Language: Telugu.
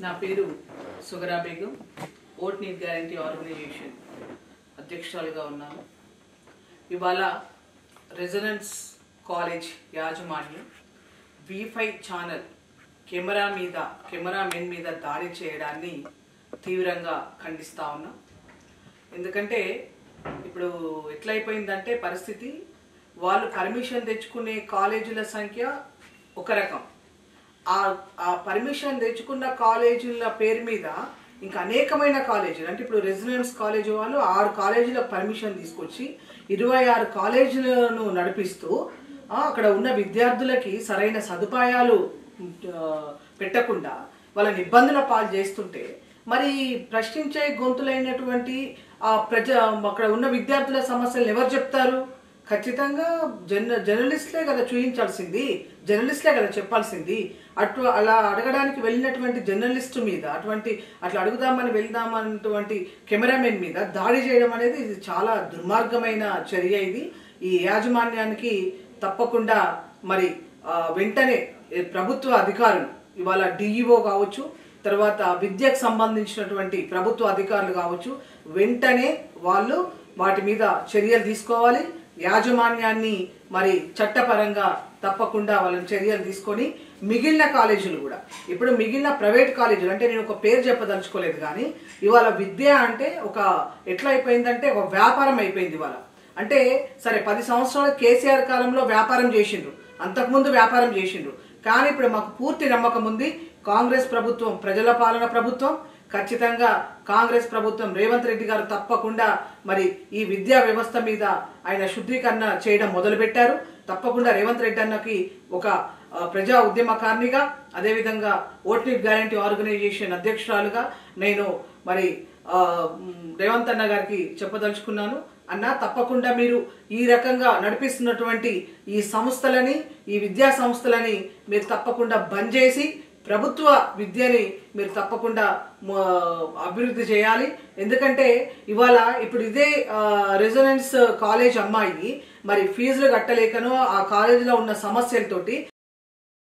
నా పేరు Sughra Begum vote need guarantee organisation అధ్యక్షురాలుగా ఉన్నాను. ఇవాళ రెసిడెన్స్ కాలేజ్ యాజమాన్యం V5 ఛానల్ కెమెరామెన్ మీద దాడి చేయడాన్ని తీవ్రంగా ఖండిస్తా ఉన్నా. ఎందుకంటే ఇప్పుడు ఎట్లయిపోయిందంటే పరిస్థితి, వాళ్ళు పర్మిషన్ తెచ్చుకునే కాలేజీల సంఖ్య ఒక రకం, ఆ పర్మిషన్ తెచ్చుకున్న కాలేజీల పేరు మీద ఇంకా అనేకమైన కాలేజీలు, అంటే ఇప్పుడు రెసిడెన్స్ కాలేజీ వాళ్ళు 6 కాలేజీలకు పర్మిషన్ తీసుకొచ్చి 26 కాలేజీలను నడిపిస్తూ అక్కడ ఉన్న విద్యార్థులకి సరైన సదుపాయాలు పెట్టకుండా వాళ్ళని ఇబ్బందుల పాలు చేస్తుంటే, మరి ప్రశ్నించే గొంతులైనటువంటి అక్కడ ఉన్న విద్యార్థుల సమస్యలు ఎవరు చెప్తారు? ఖచ్చితంగా జర్నలిస్టులే కదా చూపించాల్సింది, జర్నలిస్టులే కదా చెప్పాల్సింది. అలా అడగడానికి వెళ్ళినటువంటి జర్నలిస్టు మీద అట్లా అడుగుదామని వెళ్దామన్నటువంటి కెమెరామెన్ మీద దాడి చేయడం అనేది ఇది చాలా దుర్మార్గమైన చర్య. ఈ యాజమాన్యానికి తప్పకుండా మరి వెంటనే ప్రభుత్వ అధికారులు, ఇవాళ డిఈఓ కావచ్చు, తర్వాత విద్యకు సంబంధించినటువంటి ప్రభుత్వ అధికారులు కావచ్చు, వెంటనే వాళ్ళు వాటి మీద చర్యలు తీసుకోవాలి. యాజమాన్యాన్ని మరి చట్టపరంగా తప్పకుండా వాళ్ళని చర్యలు తీసుకొని మిగిలిన కాలేజీలు కూడా, ఇప్పుడు మిగిలిన ప్రైవేట్ కాలేజీలు, అంటే నేను ఒక పేరు చెప్పదలుచుకోలేదు, కానీ ఇవాళ విద్య అంటే ఎట్లా అయిపోయిందంటే ఒక వ్యాపారం అయిపోయింది ఇవాళ. అంటే సరే 10 సంవత్సరాల కేసీఆర్ కాలంలో వ్యాపారం చేసిండ్రు, అంతకుముందు వ్యాపారం చేసిండ్రు, కానీ ఇప్పుడు మాకు పూర్తి నమ్మకం ఉంది, కాంగ్రెస్ ప్రభుత్వం ప్రజల పాలన ప్రభుత్వం, ఖచ్చితంగా కాంగ్రెస్ ప్రభుత్వం రేవంత్ రెడ్డి గారు తప్పకుండా మరి ఈ విద్యా వ్యవస్థ మీద ఆయన శుద్ధీకరణ చేయడం మొదలుపెట్టారు. తప్పకుండా రేవంత్ రెడ్డి అన్నకి ఒక ప్రజా ఉద్యమకారినిగా, అదేవిధంగా ఓట్ నీడ్ గ్యారంటీ ఆర్గనైజేషన్ అధ్యక్షురాలుగా నేను మరి రేవంత్ అన్న గారికి చెప్పదలుచుకున్నాను. అన్న, తప్పకుండా మీరు ఈ రకంగా నడిపిస్తున్నటువంటి ఈ సంస్థలని, ఈ విద్యా సంస్థలని మీరు తప్పకుండా బంద్ చేసి ప్రభుత్వ విద్యని మీరు తప్పకుండా అభివృద్ధి చేయాలి. ఎందుకంటే ఇప్పుడు ఇదే రెసిడెన్స్ కాలేజ్ అమ్మాయి మరి ఫీజులు కట్టలేకనో ఆ కాలేజీలో ఉన్న సమస్యలతోటి